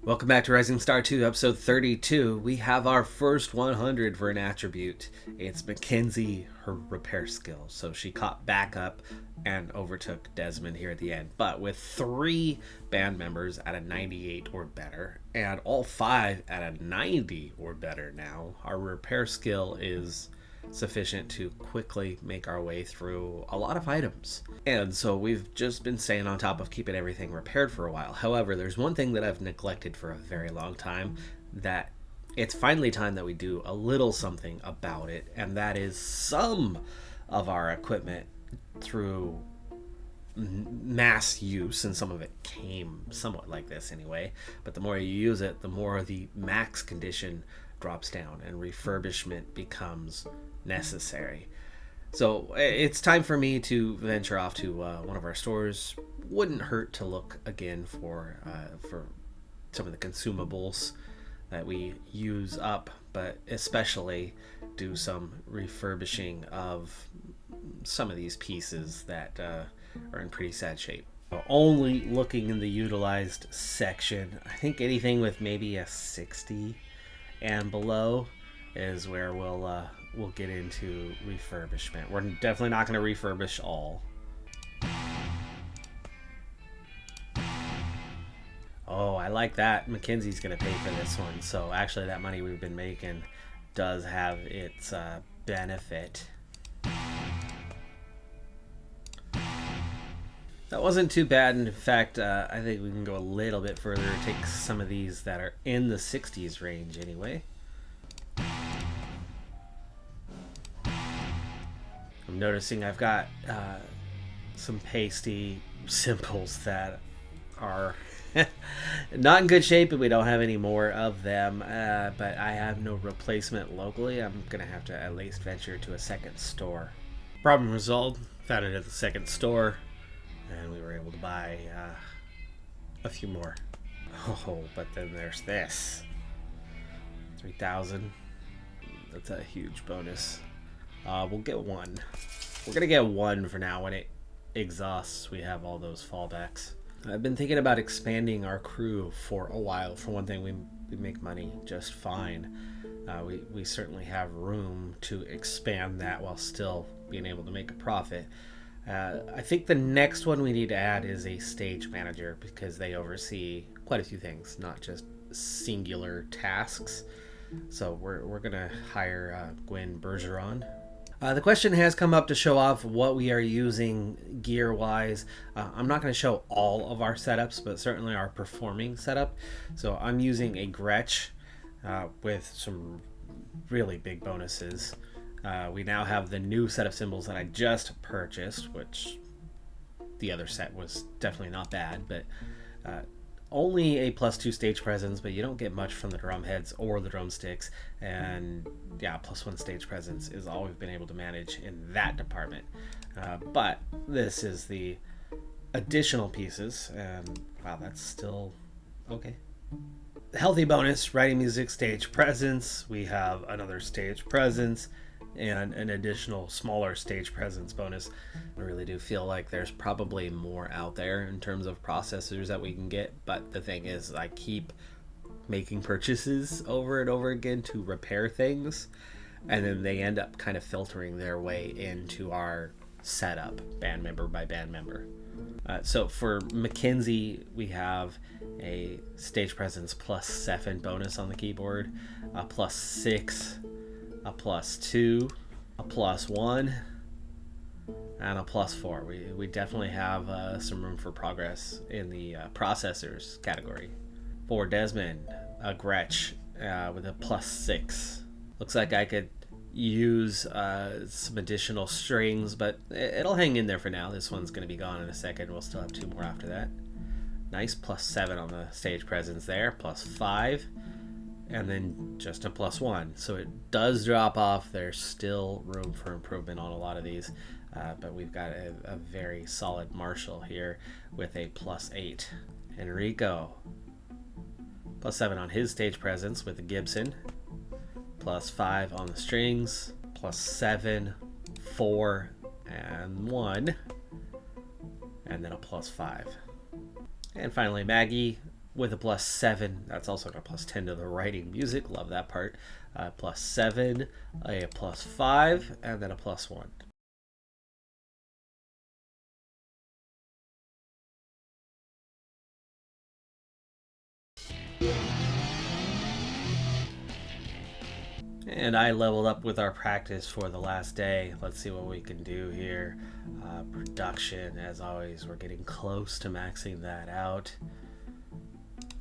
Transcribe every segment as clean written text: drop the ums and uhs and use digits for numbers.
Welcome back to Rising Star 2, episode 32. We have our first 100 for an attribute. It's Mackenzie, her repair skills. So she caught back up and overtook Desmond here at the end. But with 3 band members at a 98 or better, and all 5 at a 90 or better now, our repair skill is sufficient to quickly make our way through a lot of items. And so we've just been staying on top of keeping everything repaired for a while. However, there's one thing that I've neglected for a very long time that it's finally time that we do a little something about it, and that is some of our equipment through mass use, and some of it came somewhat like this anyway, but the more you use it, the more the max condition drops down and refurbishment becomes necessary. So it's time for me to venture off to one of our stores. Wouldn't hurt to look again for some of the consumables that we use up, but especially do some refurbishing of some of these pieces that are in pretty sad shape. Only looking in the utilized section, I think anything with maybe a 60 and below is where we'll get into refurbishment. We're definitely not going to refurbish all. Oh, I like that. Mackenzie's going to pay for this one. So actually that money we've been making does have its benefit. That wasn't too bad. In fact, I think we can go a little bit further. Take some of these that are in the 60s range anyway. I'm noticing I've got some pasty cymbals that are not in good shape, and we don't have any more of them, but I have no replacement locally. I'm going to have to at least venture to a second store. Problem resolved. Found it at the second store, and we were able to buy a few more. Oh, but then there's this. 3,000. That's a huge bonus. We'll get one. We're going to get one for now. When it exhausts, we have all those fallbacks. I've been thinking about expanding our crew for a while. For one thing, we make money just fine. We certainly have room to expand that while still being able to make a profit. I think the next one we need to add is a stage manager, because they oversee quite a few things, not just singular tasks. So we're going to hire Gwen Bergeron. The question has come up to show off what we are using gear-wise. I'm not going to show all of our setups, but certainly our performing setup. So I'm using a Gretsch with some really big bonuses. We now have the new set of cymbals that I just purchased, which the other set was definitely not bad, but only a +2 stage presence, but you don't get much from the drum heads or the drumsticks, and yeah, +1 stage presence is all we've been able to manage in that department. But this is the additional pieces, and wow, that's still okay. Healthy bonus, writing music, stage presence. We have another stage presence and an additional smaller stage presence bonus. I really do feel like there's probably more out there in terms of processors that we can get, but the thing is, I keep making purchases over and over again to repair things, and then they end up kind of filtering their way into our setup, band member by band member. So for Mackenzie, we have a stage presence +7 bonus on the keyboard, a +6, a +2, a +1, and a +4. We definitely have some room for progress in the processors category. For Desmond, a Gretsch with a +6. Looks like I could use some additional strings, but it'll hang in there for now. This one's going to be gone in a second. We'll still have 2 more after that. Nice +7 on the stage presence there, +5. And then just a +1. So it does drop off. There's still room for improvement on a lot of these. But we've got a very solid Marshall here with a +8. Enrico, +7 on his stage presence with the Gibson. +5 on the strings. +7, 4, and 1. And then a +5. And finally Maggie, with a +7. That's also got a +10 to the writing music. Love that part. +7, a +5, and then a +1. And I leveled up with our practice for the last day. Let's see what we can do here. Production, as always, we're getting close to maxing that out.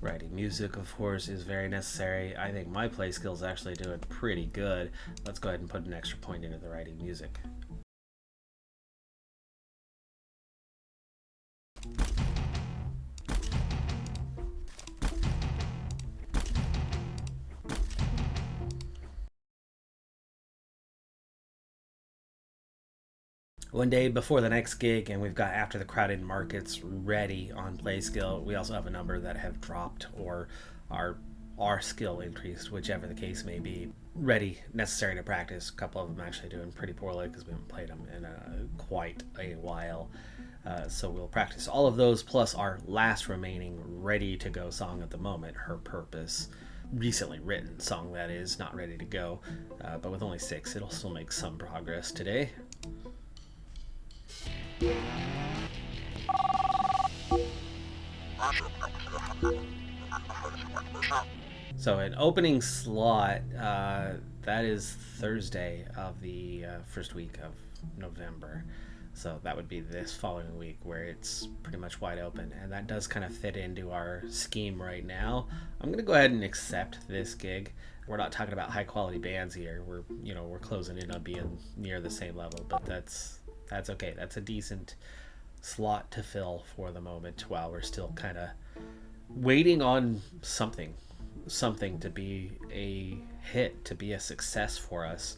Writing music, of course, is very necessary. I think my play skills actually doing pretty good. Let's go ahead and put an extra point into the writing music. One day before the next gig, and we've got After the Crowded Markets ready on play skill. We also have a number that have dropped or our skill increased, whichever the case may be, ready, necessary to practice. A couple of them actually doing pretty poorly because we haven't played them in quite a while. So we'll practice all of those, plus our last remaining ready to go song at the moment, Her Purpose. Recently written song, that is, not ready to go. But with only 6, it'll still make some progress today. So an opening slot, that is Thursday of the first week of November. So that would be this following week where it's pretty much wide open. And that does kind of fit into our scheme right now. I'm going to go ahead and accept this gig. We're not talking about high quality bands here. We're closing in on being near the same level, but that's okay. That's a decent slot to fill for the moment while we're still kind of waiting on something to be a hit, to be a success for us,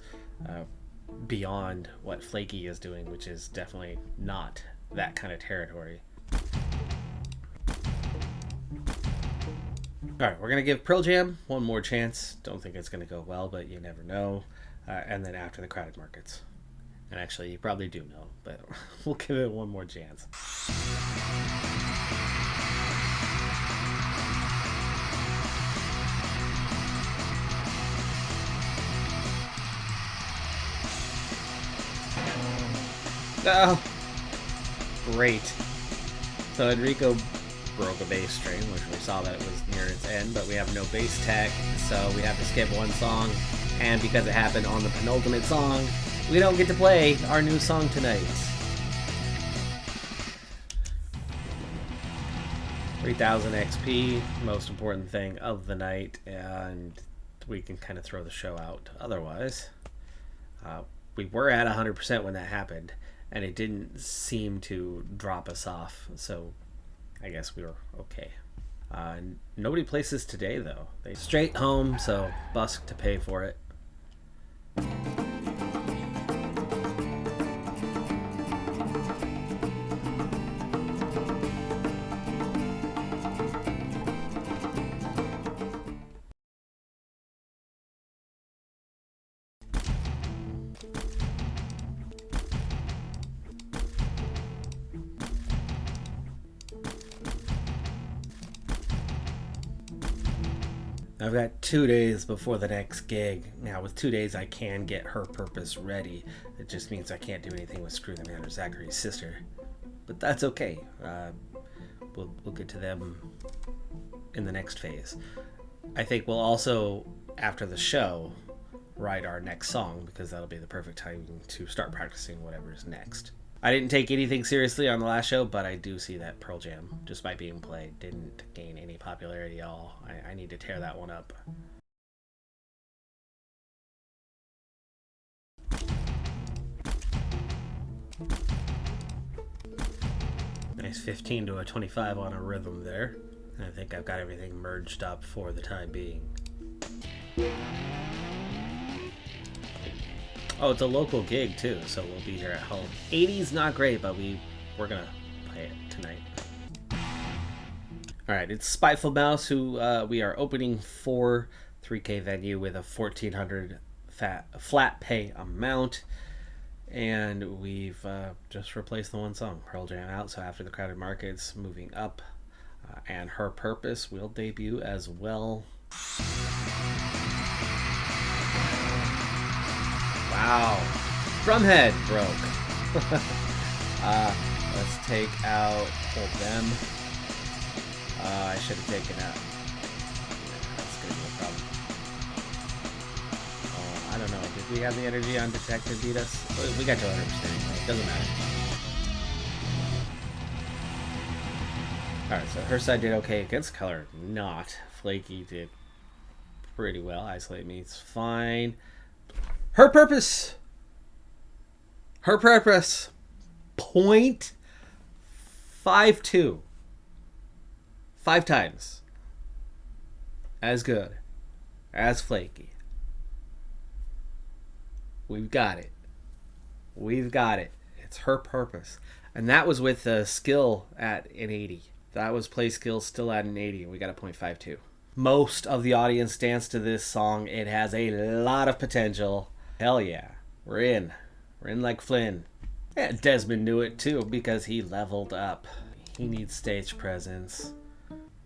beyond what Flaky is doing, which is definitely not that kind of territory. Alright, we're going to give Pearl Jam one more chance. Don't think it's going to go well, but you never know. And then After the Crowded Markets. And actually, you probably do know, but we'll give it one more chance. Oh, great. So Enrico broke a bass string, which we saw that it was near its end, but we have no bass tech, so we have to skip one song. And because it happened on the penultimate song, we don't get to play our new song tonight. 3000 XP, most important thing of the night, and we can kind of throw the show out otherwise. We were at 100% when that happened, and it didn't seem to drop us off, so I guess we were okay. Nobody places today, though. They straight home, so busk to pay for it. I've got 2 days before the next gig. Now, with 2 days, I can get Her Purpose ready. It just means I can't do anything with Screw the Man or Zachary's sister. But that's okay. We'll get to them in the next phase. I think we'll also, after the show, write our next song, because that'll be the perfect time to start practicing whatever's next. I didn't take anything seriously on the last show, but I do see that Pearl Jam, just by being played, didn't gain any popularity at all. I need to tear that one up. Nice 15 to a 25 on a rhythm there. I think I've got everything merged up for the time being. Oh, it's a local gig too, so we'll be here at home. 80's not great, but we're gonna play it tonight. Alright, it's Spiteful Mouse, who we are opening for 3K venue with a 1400 flat pay amount. And we've just replaced the one song, Pearl Jam out, so After the Crowded Markets moving up. And Her Purpose will debut as well. Wow. Drumhead broke. Let's take out them. I should have taken out. That's going to be a problem. I don't know. Did we have the energy undetected beat us? We got to 100% anyway. It doesn't matter. Alright, so her side did okay against color. Not. Flaky did pretty well. Isolate me's fine. Her Purpose! Her Purpose! 0.52. 5 times. As good. As Flaky. We've got it. We've got it. It's Her Purpose. And that was with the skill at an 80. That was play skill still at an 80. And we got a 0.52. Most of the audience danced to this song. It has a lot of potential. Hell yeah. We're in. We're in like Flynn. Yeah, Desmond knew it too because he leveled up. He needs stage presence.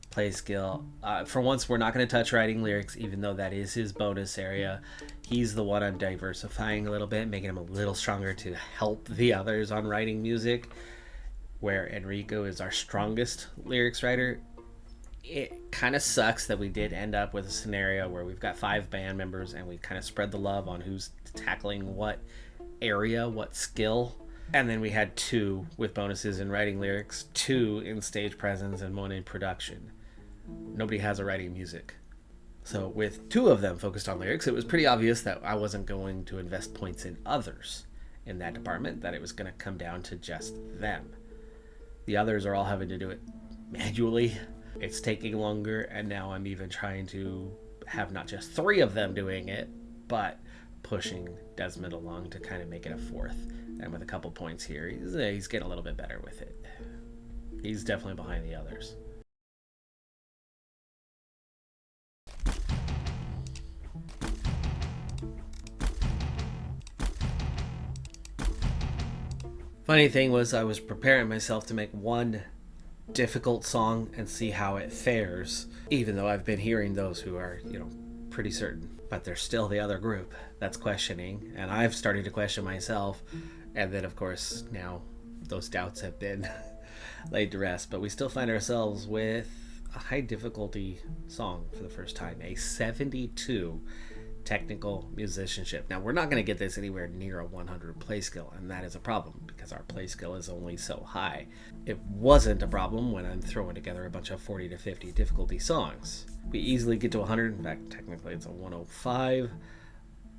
Play skill. For once, we're not going to touch writing lyrics, even though that is his bonus area. He's the one I'm diversifying a little bit, making him a little stronger to help the others on writing music, where Enrico is our strongest lyrics writer. It kind of sucks that we did end up with a scenario where we've got 5 band members and we kind of spread the love on who's tackling what area, what skill. And then we had 2 with bonuses in writing lyrics, 2 in stage presence, and 1 in production. Nobody has a writing music. So with 2 of them focused on lyrics, it was pretty obvious that I wasn't going to invest points in others in that department, that it was going to come down to just them. The others are all having to do it manually. It's taking longer, and now I'm even trying to have not just 3 of them doing it, but pushing Desmond along to kind of make it a 4th. And with a couple points here, he's getting a little bit better with it. He's definitely behind the others. Funny thing was, I was preparing myself to make one difficult song and see how it fares, even though I've been hearing those who are, pretty certain. But there's still the other group that's questioning, and I've started to question myself. And then, of course, now those doubts have been laid to rest. But we still find ourselves with a high difficulty song for the first time, a 72 technical musicianship. Now, we're not going to get this anywhere near a 100 play skill, and that is a problem because our play skill is only so high. It wasn't a problem when I'm throwing together a bunch of 40 to 50 difficulty songs. We easily get to 100. In fact, technically it's a 105.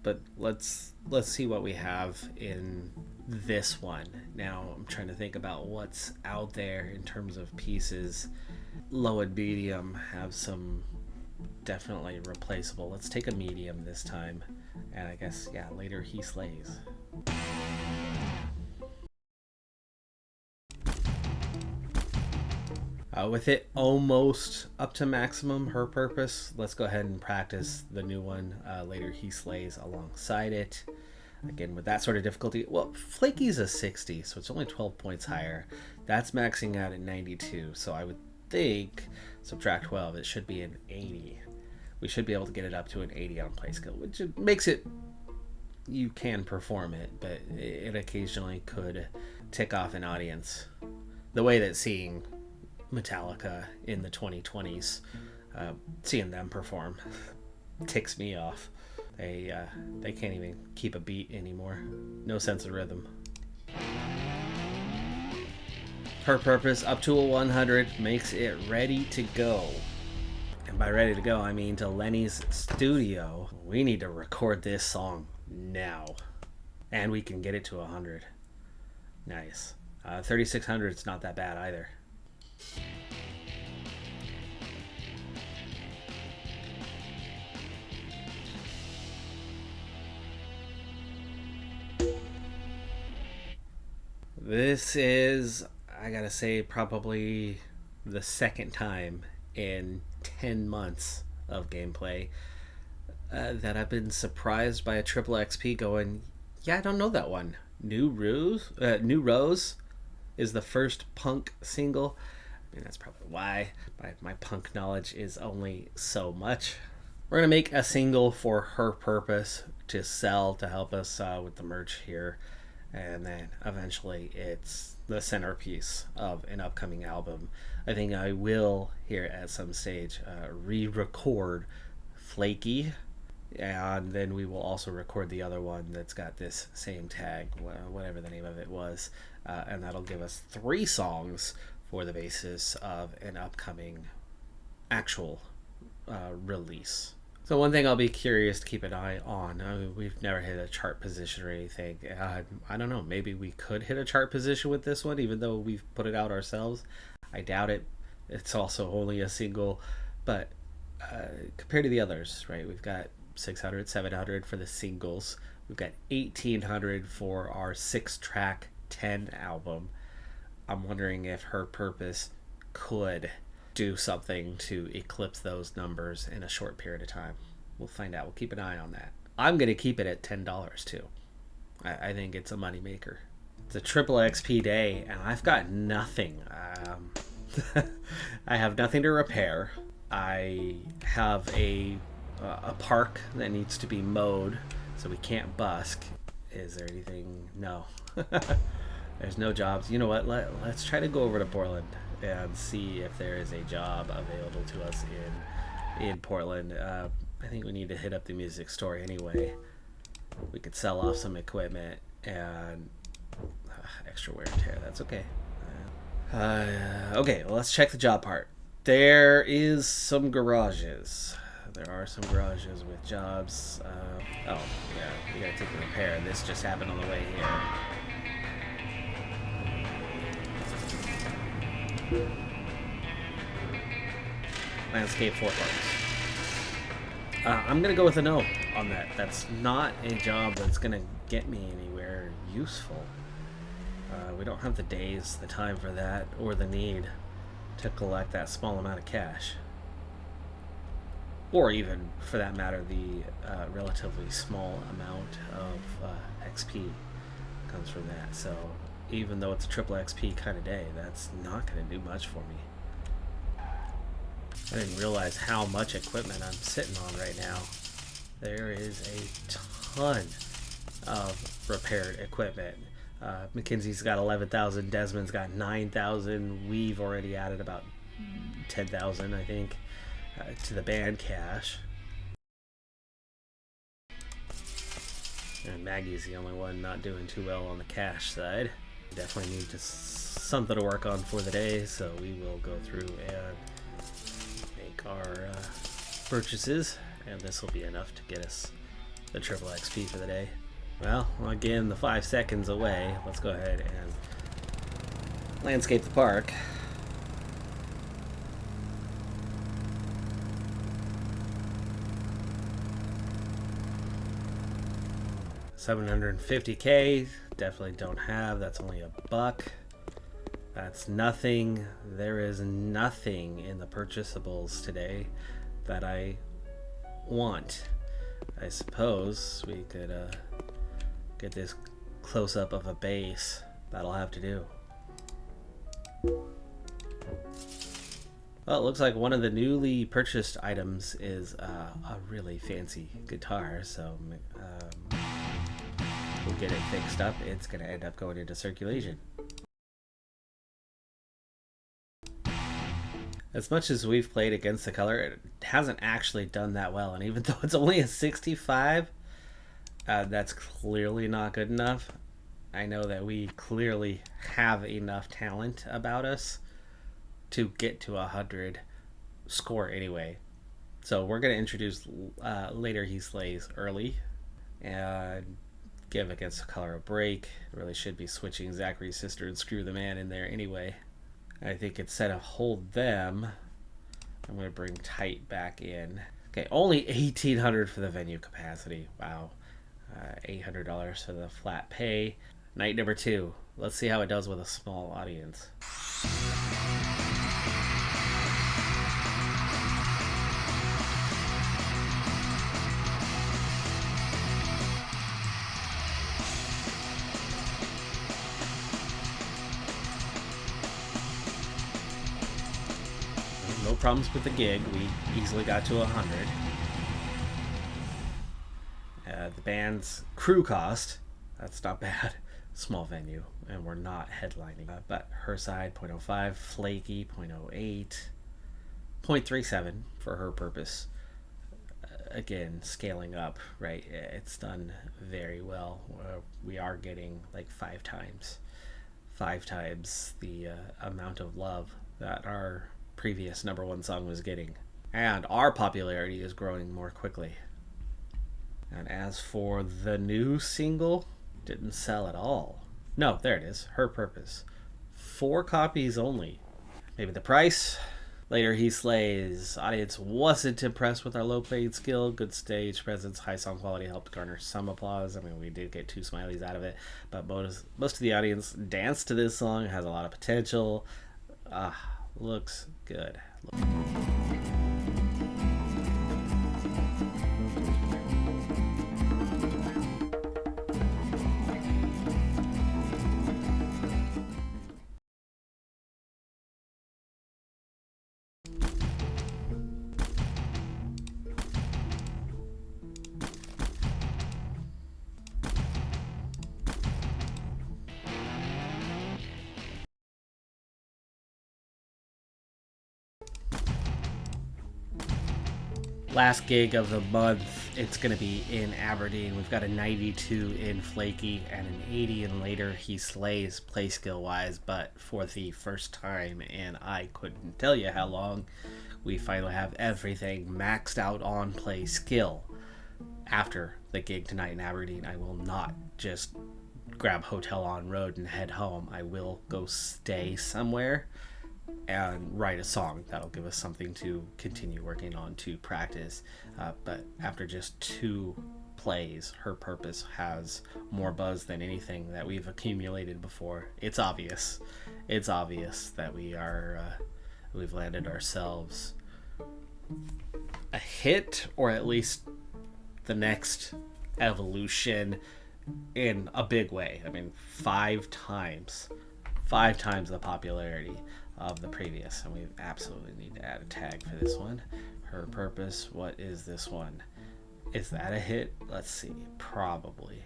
But let's see what we have in this one. Now, I'm trying to think about what's out there in terms of pieces. Low and medium have some definitely replaceable. Let's take a medium this time. And I guess, yeah, Later He Slays. With it almost up to maximum, Her Purpose, let's go ahead and practice the new one, Later He Slays, alongside it. Again, with that sort of difficulty, well, Flaky's a 60, so it's only 12 points higher. That's maxing out at 92, so I would think, subtract 12, it should be an 80. We should be able to get it up to an 80 on play skill, which makes it, you can perform it, but it occasionally could tick off an audience. The way that seeing Metallica in the 2020s, seeing them perform ticks me off. They can't even keep a beat anymore. No sense of rhythm. Her Purpose up to a 100 makes it ready to go. And by ready to go, I mean to Lenny's studio. We need to record this song now. And we can get it to 100. Nice. 3600 is not that bad either. This is, I gotta say, probably the second time in 10 months of gameplay that I've been surprised by a triple XP going, yeah, I don't know that one. New Rose is the first punk single. And that's probably why my punk knowledge is only so much. We're going to make a single for her purpose to sell to help us with the merch here. And then eventually it's the centerpiece of an upcoming album. I think I will here at some stage re-record Flaky, and then we will also record the other one that's got this same tag, whatever the name of it was, and that'll give us 3 songs for the basis of an upcoming actual release. So one thing I'll be curious to keep an eye on, I mean, we've never hit a chart position or anything. I don't know, maybe we could hit a chart position with this one, even though we've put it out ourselves. I doubt it. It's also only a single, but compared to the others, right, we've got 600, 700 for the singles. We've got 1800 for our 6-track 10 album. I'm wondering if Her Purpose could do something to eclipse those numbers in a short period of time. We'll find out. We'll keep an eye on that. I'm going to keep it at $10 too. I think it's a moneymaker. It's a triple XP day, and I've got nothing. I have nothing to repair. I have a park that needs to be mowed, so we can't busk. Is there anything? No. There's no jobs. You know what? Let's try to go over to Portland and see if there is a job available to us in Portland. I think we need to hit up the music store anyway. We could sell off some equipment and extra wear and tear. That's okay. Okay, well, let's check the job part. There is some garages. There are some garages with jobs. Oh, yeah, we gotta take a repair. This just happened on the way here. Landscape 4 parts. I'm gonna go with a no on that. That's not a job that's gonna get me anywhere useful. We don't have the days, the time for that, or the need to collect that small amount of cash. Or even, for that matter, the relatively small amount of XP comes from that. So even though it's a triple XP kind of day, that's not going to do much for me. I didn't realize how much equipment I'm sitting on right now. There is a ton of repaired equipment. McKinsey's got 11,000, Desmond's got 9,000. We've already added about 10,000, I think, to the band cash. And Maggie's the only one not doing too well on the cash side. Definitely need something to work on for the day, so we will go through and make our purchases, and this will be enough to get us the triple XP for the day. Well, again, the 5 seconds away. Let's go ahead and landscape the park. $750K, definitely don't have. That's only $1. That's nothing. There is nothing in the purchasables today that I want. I suppose we could get this close-up of a base. That'll have to do. Well, it looks like one of the newly purchased items is a really fancy guitar, so we'll get it fixed up. It's going to end up going into circulation. As much as we've played Against the Color, it hasn't actually done that well. And even though it's only a 65, that's clearly not good enough. I know that we clearly have enough talent about us to get to 100 score anyway. So we're going to introduce Later He Slays early and give Against the Color a break. Really should be switching Zachary's Sister and Screw the Man in there anyway. I think instead of Hold Them, I'm going to bring Tight back in. Okay, only 1,800 for the venue capacity. Wow. $800 for the flat pay. Night number 2. Let's see how it does with a small audience. no problems with the gig. We easily got to 100. The band's crew cost, that's not bad. Small venue, and we're not headlining. But her side, 0.05, flaky, 0.08, 0.37 for her purpose. Again, scaling up, right? It's done very well. We are getting like five times the amount of love that our previous number one song was getting. And our popularity is growing more quickly. And as for the new single, didn't sell at all. No, there it is. Her Purpose. 4 copies only. Maybe the price. Later He Slays. Audience wasn't impressed with our low playing skill. Good stage presence, high song quality helped garner some applause. I mean, we did get 2 smileys out of it, but most of the audience danced to this song. It has a lot of potential. Looks good. Last gig of the month, it's going to be in Aberdeen. We've got a 92 in Flaky and an 80 in Later He Slays play skill wise, but for the first time, and I couldn't tell you how long, we finally have everything maxed out on play skill. After the gig tonight in Aberdeen, I will not just grab hotel on road and head home. I will go stay somewhere and write a song that'll give us something to continue working on to practice. But after just 2 plays, Her Purpose has more buzz than anything that we've accumulated before. It's obvious that we've landed ourselves a hit, or at least the next evolution in a big way. I mean, 5 times the popularity of the previous, and we absolutely need to add a tag for this one. Her Purpose. What is this one? Is that a hit? Let's see. Probably.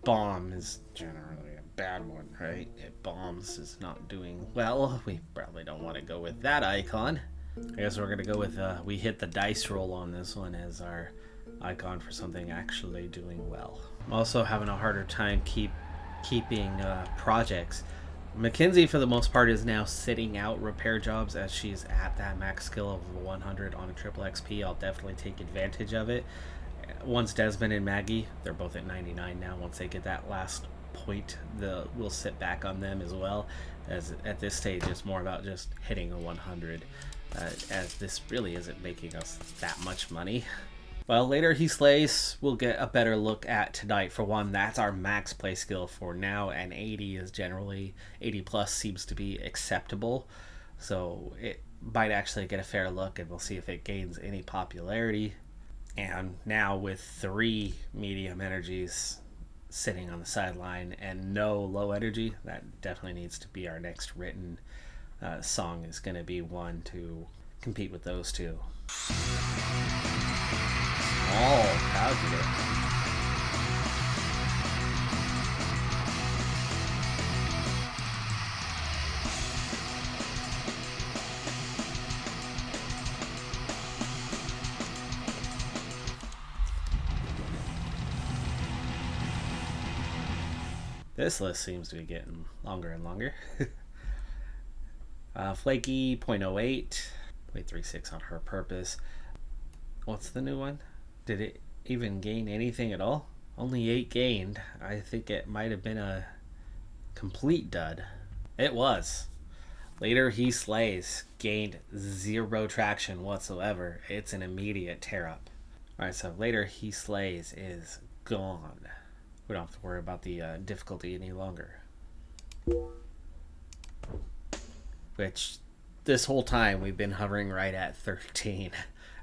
Bomb is generally a bad one, right? If Bombs is not doing well, we probably don't want to go with that icon. I guess we're gonna go with we hit the dice roll on this one as our icon for something actually doing well. I'm also having a harder time keeping projects. Mackenzie, for the most part, is now sitting out repair jobs as she's at that max skill of 100 on a triple XP. I'll definitely take advantage of it. Once Desmond and Maggie, they're both at 99 now. Once they get that last point, we'll sit back on them as well. As at this stage, it's more about just hitting a 100, as this really isn't making us that much money. Well, Later He Slays, we'll get a better look at tonight. For one, that's our max play skill for now, and 80 is generally, 80 plus seems to be acceptable. So it might actually get a fair look, and we'll see if it gains any popularity. And now with 3 medium energies sitting on the sideline and no low energy, that definitely needs to be our next written song, is going to be one to compete with those 2. Oh, calculator. This list seems to be getting longer and longer. Flaky, 0.08, 0.36 on Her Purpose. What's the new one? Did it even gain anything at all? Only 8 gained. I think it might have been a complete dud. It was. Later He Slays gained 0 traction whatsoever. It's an immediate tear up. Alright, so Later He Slays is gone. We don't have to worry about the difficulty any longer. Which, this whole time, we've been hovering right at 13.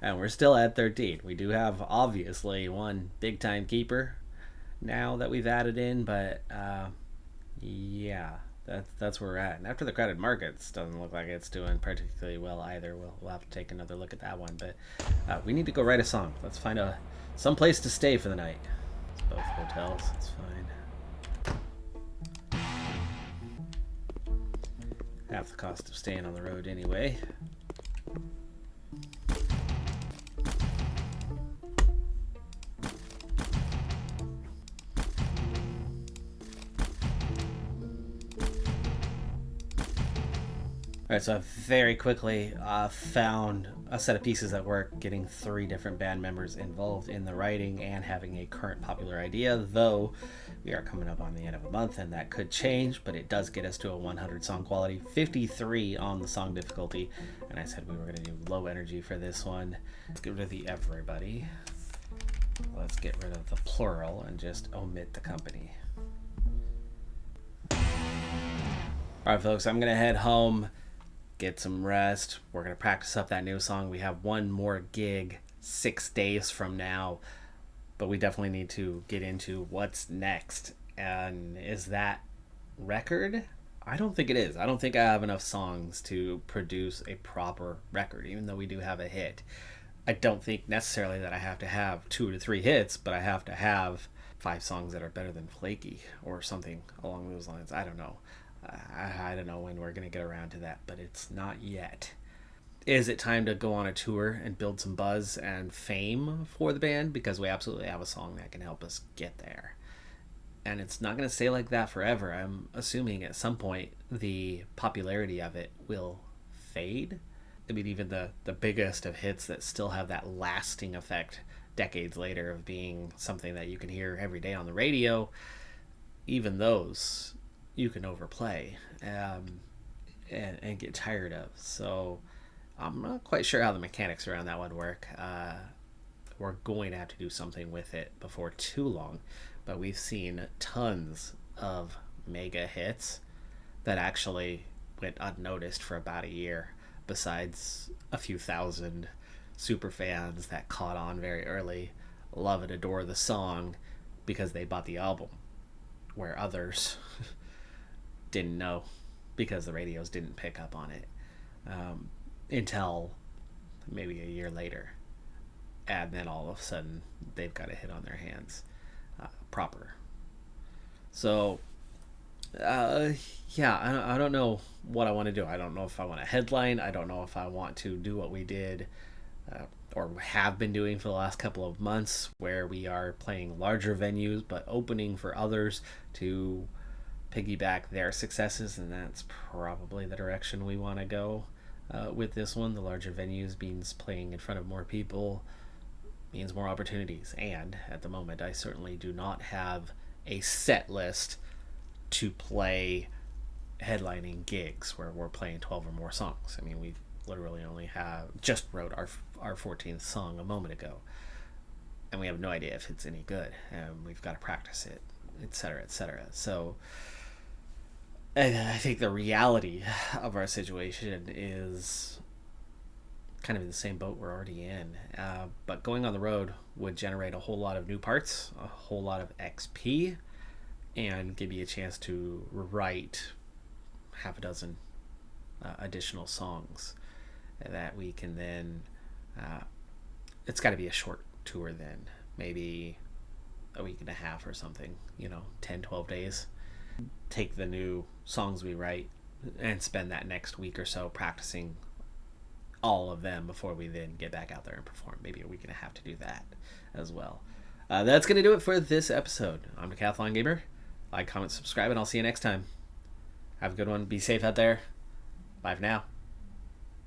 And we're still at 13. We do have, obviously, one big-time keeper now that we've added in, but, yeah. That's where we're at. And After the Crowded Markets doesn't look like it's doing particularly well either. We'll have to take another look at that one. But we need to go write a song. Let's find some place to stay for the night. It's both hotels. It's fine. Half the cost of staying on the road anyway. Alright, so I very quickly found a set of pieces that work, getting 3 different band members involved in the writing and having a current popular idea, though we are coming up on the end of a month and that could change, but it does get us to a 100 song quality, 53 on the song difficulty, and I said we were going to do low energy for this one. Let's get rid of the everybody. Let's get rid of the plural and just omit the company. Alright folks, I'm going to head home, get some rest. We're going to practice up that new song. We have one more gig 6 days from now, but we definitely need to get into what's next. And is that record? I don't think it is. I don't think I have enough songs to produce a proper record, even though we do have a hit. I don't think necessarily that I have to have 2 to 3 hits, but I have to have 5 songs that are better than Flaky or something along those lines. I don't know. I don't know when we're going to get around to that, but it's not yet. Is it time to go on a tour and build some buzz and fame for the band? Because we absolutely have a song that can help us get there. And it's not going to stay like that forever. I'm assuming at some point the popularity of it will fade. I mean, even the biggest of hits that still have that lasting effect decades later of being something that you can hear every day on the radio, even those you can overplay and get tired of. So I'm not quite sure how the mechanics around that would work. We're going to have to do something with it before too long, but we've seen tons of mega hits that actually went unnoticed for about a year, besides a few thousand super fans that caught on very early, love and adore the song because they bought the album, where others didn't know because the radios didn't pick up on it until maybe a year later, and then all of a sudden they've got a hit on their hands proper. So yeah, I don't know what I want to do. I don't know if I want a headline. I don't know if I want to do what we did or have been doing for the last couple of months, where we are playing larger venues but opening for others to piggyback their successes, and that's probably the direction we want to go with this one. The larger venues means playing in front of more people, means more opportunities, and at the moment I certainly do not have a set list to play headlining gigs where we're playing 12 or more songs. I mean, we literally only just wrote our 14th song a moment ago, and we have no idea if it's any good, and we've got to practice it, etc., etc. So I think the reality of our situation is kind of in the same boat we're already in. But going on the road would generate a whole lot of new parts, a whole lot of XP, and give you a chance to write half a dozen additional songs that we can then... it's got to be a short tour then, maybe a week and a half or something, 10, 12 days. Take the new songs we write and spend that next week or so practicing all of them before we then get back out there and perform. Maybe a week and a half to do that as well. That's going to do it for this episode. I'm Decathlon Gamer. Like, comment, subscribe, and I'll see you next time. Have a good one. Be safe out there. Bye for now.